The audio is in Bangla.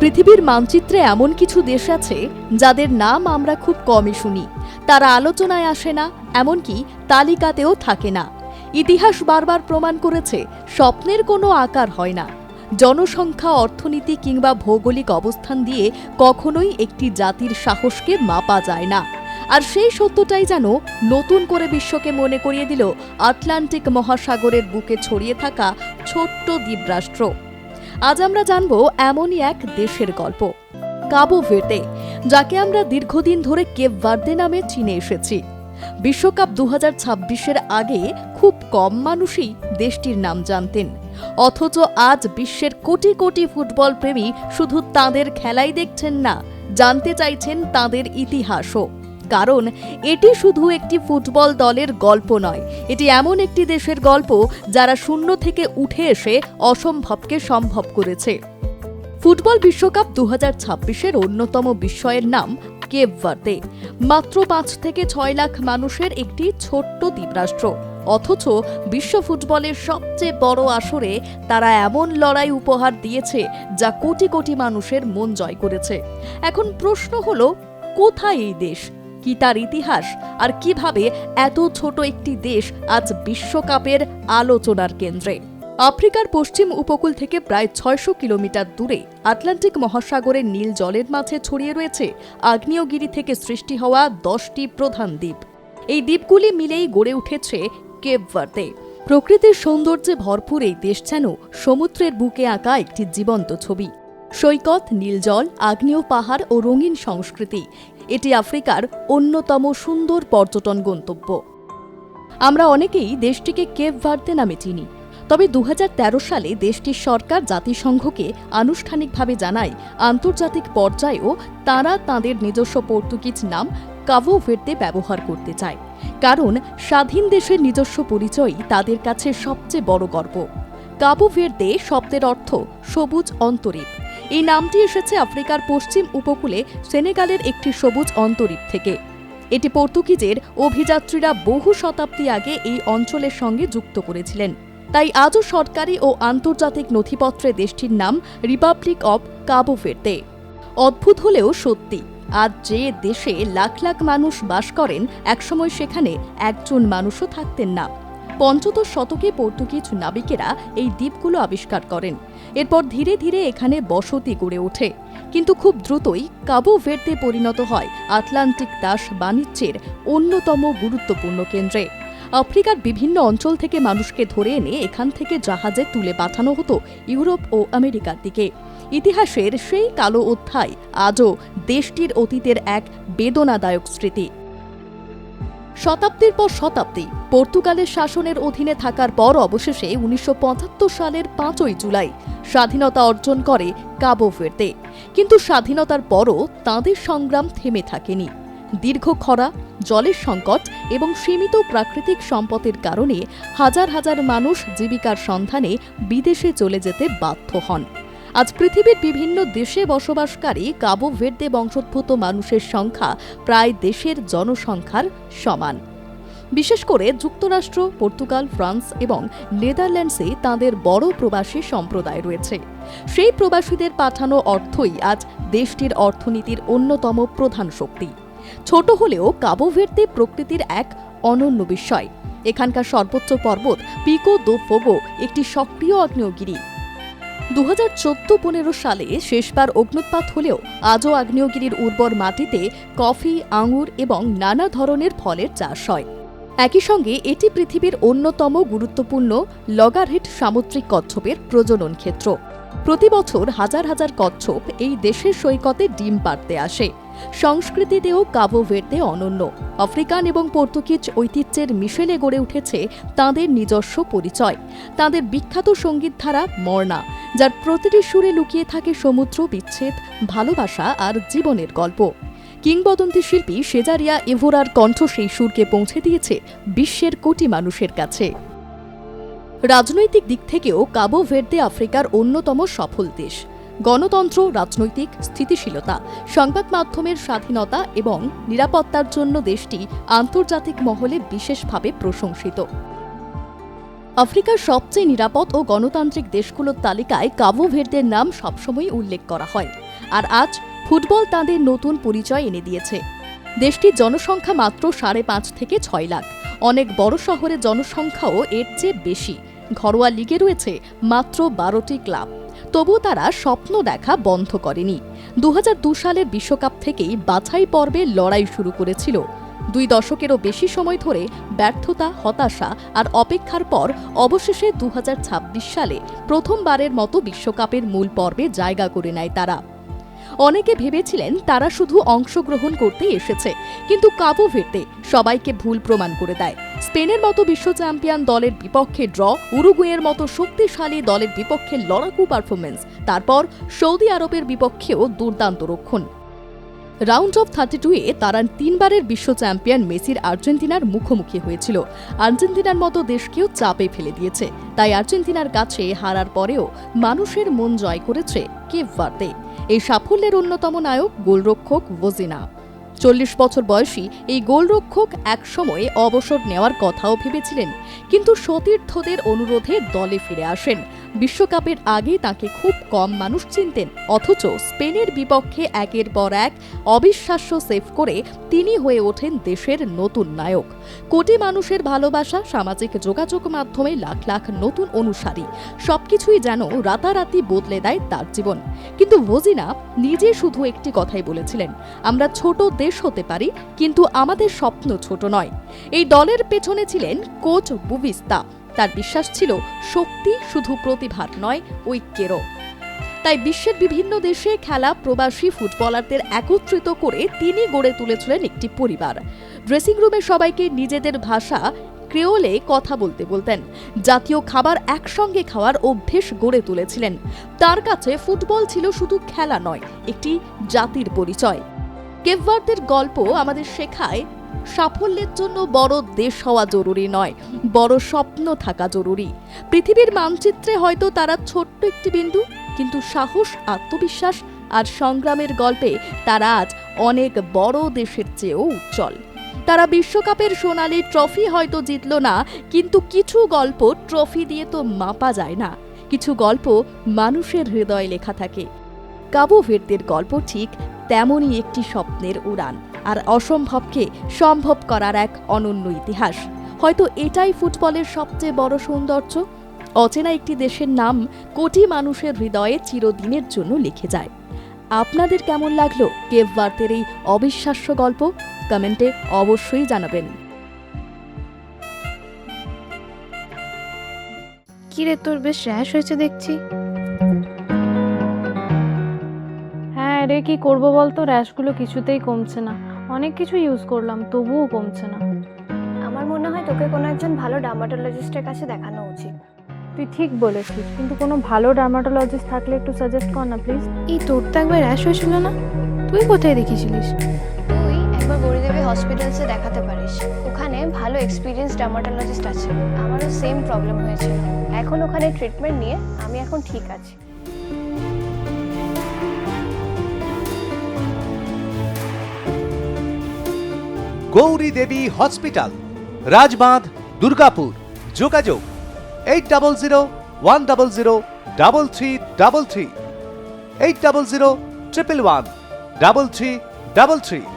পৃথিবীর মানচিত্রে এমন কিছু দেশ আছে যাদের নাম আমরা খুব কমই শুনি, তারা আলোচনায় আসে না, এমনকি তালিকাতেও থাকে না। ইতিহাস বারবার প্রমাণ করেছে স্বপ্নের কোনো আকার হয় না। জনসংখ্যা, অর্থনীতি কিংবা ভৌগোলিক অবস্থান দিয়ে কখনোই একটি জাতির সাহসকে মাপা যায় না। আর সেই সত্যটাই যেন নতুন করে বিশ্বকে মনে করিয়ে দিল আটলান্টিক মহাসাগরের বুকে ছড়িয়ে থাকা ছোট্ট দ্বীপরাষ্ট্র। আজ আমরা জানব এমনই এক দেশের গল্প, কাবো ভের্দে, যাকে আমরা দীর্ঘদিন ধরে কেপ ভার্দে নামে চিনে এসেছি। বিশ্বকাপ 2026-এর আগে খুব কম মানুষই দেশটির নাম জানতেন, অথচ আজ বিশ্বের কোটি কোটি ফুটবল প্রেমী শুধু তাদের খেলাই দেখছেন না, জানতে চাইছেন তাদের ইতিহাসও। কারণ এটি শুধু একটি ফুটবল দলের গল্প নয়, এটি এমন একটি দেশের গল্প যারা শূন্য থেকে উঠে এসে অসম্ভবকে সম্ভব করেছে। ফুটবল বিশ্বকাপ 2026-এর অন্যতম বিস্ময়ের নাম কেপ ভার্দে। মাত্র 5 থেকে 6 লাখ মানুষের একটি ছোট্ট দ্বীপরাষ্ট্র, অথচ বিশ্ব ফুটবলের সবচেয়ে বড় আসরে তারা এমন লড়াই উপহার দিয়েছে যা কোটি কোটি মানুষের মন জয় করেছে। এখন প্রশ্ন হলো, কোথায় এই দেশ, কি তার ইতিহাস, আর কিভাবে এত ছোট একটি দেশ আজ বিশ্বকাপের আলোচনার কেন্দ্রে? আফ্রিকার পশ্চিম উপকূল থেকে প্রায় 600 কিলোমিটার দূরে আটলান্টিক মহাসাগরের নীল জলের মাঝে ছড়িয়ে রয়েছে আগ্নেয়গিরি থেকে সৃষ্টি হওয়া 10টি প্রধান দ্বীপ। এই দ্বীপগুলি মিলেই গড়ে উঠেছে কেপ ভার্দে। প্রকৃতির সৌন্দর্যে ভরপুর এই দেশ যেন সমুদ্রের বুকে আঁকা একটি জীবন্ত ছবি। সৈকত, নীলজল, আগ্নেয় পাহাড় ও রঙিন সংস্কৃতি, এটি আফ্রিকার অন্যতম সুন্দর পর্যটন গন্তব্য। আমরা অনেকেই দেশটিকে কেপ ভার্দে নামে চিনি, তবে 2013 সালে দেশটির সরকার জাতিসংঘকে আনুষ্ঠানিকভাবে জানায় আন্তর্জাতিক পর্যায়েও তারা তাঁদের নিজস্ব পর্তুগিজ নাম কাবো ভের্দে ব্যবহার করতে চায়। কারণ স্বাধীন দেশের নিজস্ব পরিচয়ই তাদের কাছে সবচেয়ে বড় গর্ব। কাবো ভের্দে শব্দের অর্থ সবুজ অন্তরীপ। এই নামটি এসেছে আফ্রিকার পশ্চিম উপকূলে সেনেগালের একটি সবুজ অন্তরীপ থেকে। এটি পর্তুগিজের অভিযাত্রীরা বহু শতাব্দী আগে এই অঞ্চলের সঙ্গে যুক্ত করেছিলেন। তাই আজও সরকারি ও আন্তর্জাতিক নথিপত্রে দেশটির নাম রিপাবলিক অব কাবো ভের্দে। অদ্ভুত হলেও সত্যি, আজ যে দেশে লাখ লাখ মানুষ বাস করেন, একসময় সেখানে একজন মানুষও থাকতেন না। 15 শতকে পর্তুগিজ নাবিকেরা এই দ্বীপগুলো আবিষ্কার করেন। এরপর ধীরে ধীরে এখানে বসতি গড়ে ওঠে, কিন্তু খুব দ্রুতই কাবো ভের্দে পরিণত হয় আটলান্টিক দাস বাণিজ্যের অন্যতম গুরুত্বপূর্ণ কেন্দ্রে। আফ্রিকার বিভিন্ন অঞ্চল থেকে মানুষকে ধরে এনে এখান থেকে জাহাজে তুলে পাঠানো হতো ইউরোপ ও আমেরিকার দিকে। ইতিহাসের সেই কালো অধ্যায় আজও দেশটির অতীতের এক বেদনাদায়ক স্মৃতি। শতাব্দীর পর শতাব্দী পর্তুগালের শাসনের অধীনে থাকার পর অবশেষে 1975 সালের 5ই জুলাই স্বাধীনতা অর্জন করে কাবো ভের্দে। কিন্তু স্বাধীনতার পরও তাঁদের সংগ্রাম থেমে থাকেনি। দীর্ঘ খরা, জলের সংকট এবং সীমিত প্রাকৃতিক সম্পদের কারণে হাজার হাজার মানুষ জীবিকার সন্ধানে বিদেশে চলে যেতে বাধ্য হন। আজ পৃথিবীর বিভিন্ন দেশে বসবাসকারী কাবো ভের্দে বংশোদ্ভূত মানুষের সংখ্যা প্রায় দেশের জনসংখ্যার সমান। বিশেষ করে যুক্তরাষ্ট্র, পর্তুগাল, ফ্রান্স এবং নেদারল্যান্ডসে তাঁদের বড় প্রবাসী সম্প্রদায় রয়েছে। সেই প্রবাসীদের পাঠানো অর্থই আজ দেশটির অর্থনীতির অন্যতম প্রধান শক্তি। ছোট হলেও কাবো ভের্দে প্রকৃতির এক অনন্য বিস্ময়। এখানকার সর্বোচ্চ পর্বত পিকো দো ফোগো একটি সক্রিয় আগ্নেয়গিরি। 2014-15 সালে শেষবার অগ্নুৎপাত হলেও আজও আগ্নেয়গিরির উর্বর মাটিতে কফি, আঙুর এবং নানা ধরনের ফলের চাষ হয়। একই সঙ্গে এটি পৃথিবীর অন্যতম গুরুত্বপূর্ণ লগারহেড সামুদ্রিক কচ্ছপের প্রজনন ক্ষেত্র। প্রতি বছর হাজার হাজার কচ্ছপ এই দেশের সৈকতে ডিম পাড়তে আসে। সংস্কৃতিতেও কাবো ভের্দে অনন্য। আফ্রিকান এবং পর্তুগিজ ঐতিহ্যের মিশেলে গড়ে উঠেছে তাঁদের নিজস্ব পরিচয়। তাঁদের বিখ্যাত সঙ্গীতধারা মর্না, যার প্রতিটি সুরে লুকিয়ে থাকে সমুদ্র, বিচ্ছেদ, ভালোবাসা আর জীবনের গল্প। কিংবদন্তি শিল্পী সেজারিয়া এভোরার কণ্ঠ সেই সুরকে পৌঁছে দিয়েছে বিশ্বের কোটি মানুষের কাছে। রাজনৈতিক দিক থেকেও কাবো ভের্দে আফ্রিকার অন্যতম সফল দেশ। গণতন্ত্র, রাজনৈতিক স্থিতিশীলতা, সংবাদ মাধ্যমের স্বাধীনতা এবং নিরাপত্তার জন্য দেশটি আন্তর্জাতিক মহলে বিশেষভাবে প্রশংসিত। আফ্রিকার সবচেয়ে নিরাপদ ও গণতান্ত্রিক দেশগুলোর তালিকায় কাবো ভের্দের নাম সবসময় উল্লেখ করা হয়। আর আজ ফুটবল তাদের নতুন পরিচয় এনে দিয়েছে। দেশটির জনসংখ্যা মাত্র 5.5 থেকে 6 লাখ। অনেক বড় শহরের জনসংখ্যাও এর চেয়ে বেশি। ঘরোয়া লিগে রয়েছে মাত্র 12টি ক্লাব। তবু তারা স্বপ্ন দেখা বন্ধ করেনি। 2002 সালের বিশ্বকাপ থেকেই বাছাই পর্বে লড়াই শুরু করেছিল। 2 দশকেরও বেশি সময় ধরে ব্যর্থতা, হতাশা আর অপেক্ষার পর অবশেষে 2026 সালে প্রথমবারের মতো বিশ্বকাপের মূল পর্বে জায়গা করে নেয় তারা। অনেকে ভেবেছিলেন তারা শুধু অংশগ্রহণ করতে এসেছে, কিন্তু কাবো ভের্দে সবাইকে ভুল প্রমাণ করে দেয়। স্পেনের মতো বিশ্ব চ্যাম্পিয়ন দলের বিপক্ষে ড্র, উরুগুয়ের মতো শক্তিশালী দলের বিপক্ষে লড়াকু পারফরমেন্স, তারপর সৌদি আরবের বিপক্ষেও দুর্দান্ত রক্ষণ। রাউন্ড অফ 32-এ তারা 3বারের বিশ্ব চ্যাম্পিয়ন মেসির আর্জেন্টিনার মুখোমুখি হয়েছিল। আর্জেন্টিনার মতো দেশকেও চাপে ফেলে দিয়েছে। তাই আর্জেন্টিনার কাছে হারার পরেও মানুষের মন জয় করেছে কেপ ভার্দে। এই সাফল্যের অন্যতম নায়ক গোলরক্ষক ভোজিনা। 40 বছর বয়সী এই গোলরক্ষক একসময়ে অবসর নেওয়ার কথাও ভেবেছিলেন, কিন্তু সতীর্থদের অনুরোধে দলে ফিরে আসেন। বিশ্বকাপের আগে তাকে খুব কম মানুষ চিনতেন, অথচ স্পেনের বিপক্ষে একের পর এক অবিশ্বাস্য সেভ করে তিনি হয়ে ওঠেন দেশের নতুন নায়ক। কোটি মানুষের ভালোবাসা, সামাজিক যোগাযোগ মাধ্যমে লাখ লাখ নতুন অনুসারী, সবকিছুই যেন রাতারাতি বদলে দেয় তার জীবন। কিন্তু ভোজিনা নিজে শুধু একটি কথাই বলেছিলেন, আমরা ছোট দেশ হতে পারি, কিন্তু আমাদের স্বপ্ন ছোট নয়। এই দলের পেছনে ছিলেন কোচ বুভিস্তা। তার বিশ্বাস ছিল শক্তি শুধু প্রতিভার নয়, ঐক্যেরও। তাই বিশ্বের বিভিন্ন দেশে খেলা প্রবাসী ফুটবলারদের একত্রিত করে তিনি গড়ে তুলেছিলেন একটি পরিবার। ড্রেসিং রুমে সবাইকে নিজেদের ভাষা ক্রেওলে কথা বলতে বলতেন। জাতীয় খাবার একসঙ্গে খাওয়ার অভ্যেস গড়ে তুলেছিলেন। তার কাছে ফুটবল ছিল শুধু খেলা নয়, একটি জাতির পরিচয়। কেপ ভার্দের গল্প আমাদের শেখায় সাফল্যের জন্য বড় দেশ হওয়া জরুরি নয়, বড় স্বপ্ন থাকা জরুরি। পৃথিবীর মানচিত্রে হয়তো তারা ছোট্ট একটি বিন্দু, কিন্তু সাহস, আত্মবিশ্বাস আর সংগ্রামের গল্পে তারা আজ অনেক বড় দেশের চেয়েও উজ্জ্বল। তারা বিশ্বকাপের সোনালী ট্রফি হয়তো জিতল না, কিন্তু কিছু গল্প ট্রফি দিয়ে তো মাপা যায় না। কিছু গল্প মানুষের হৃদয়ে লেখা থাকে। কাবো ভের্দের গল্প ঠিক তেমনই একটি স্বপ্নের উড়ান, আর অসম্ভবকে সম্ভব করার এক অনন্য ইতিহাস। হয়তো এটাই ফুটবলের সবচেয়ে বড় সৌন্দর্য। অচেনা একটি দেশের নাম কোটি মানুষের হৃদয়ে চিরদিনের জন্য লিখে যায়। আপনাদের কেমন লাগলো কেপ ভার্দের এই অবিশ্বাস্য গল্প? কমেন্টে অবশ্যই জানাবেন। কিরে, তোর বেশ র্যাশ হয়েছে দেখছি। হ্যাঁ রে, কি করবো বলতো, র্যাশগুলো কিছুতেই কমছে না। অনেক কিছু ইউজ করলাম, তবুও কমছে না। আমার মনে হয় তোকে কোনো একজন ভালো ডার্মাটোলজিস্টের কাছে দেখানো উচিত। তুই ঠিক বলেছিস, কিন্তু কোনো ভালো ডার্মাটোলজিস্ট থাকলে একটু সাজেস্ট কর না প্লিজ। এই তোর তো একবার র্যাশ হয়েছিল না? তুই কোথায় দেখিয়েছিলিস? তুই একবার গৌরীদেবী হসপিটালসে দেখাতে পারিস। ওখানে ভালো এক্সপিরিয়েন্স ডার্মাটোলজিস্ট আছে। আমারও সেম প্রবলেম হয়েছিল। এখন ওখানে ট্রিটমেন্ট নিয়ে আমি এখন ঠিক আছি। গৌরী দেবী হসপিটাল, রাজবাঁধ, দুর্গাপুর। যোগাযোগ 8001003333, 8001113333।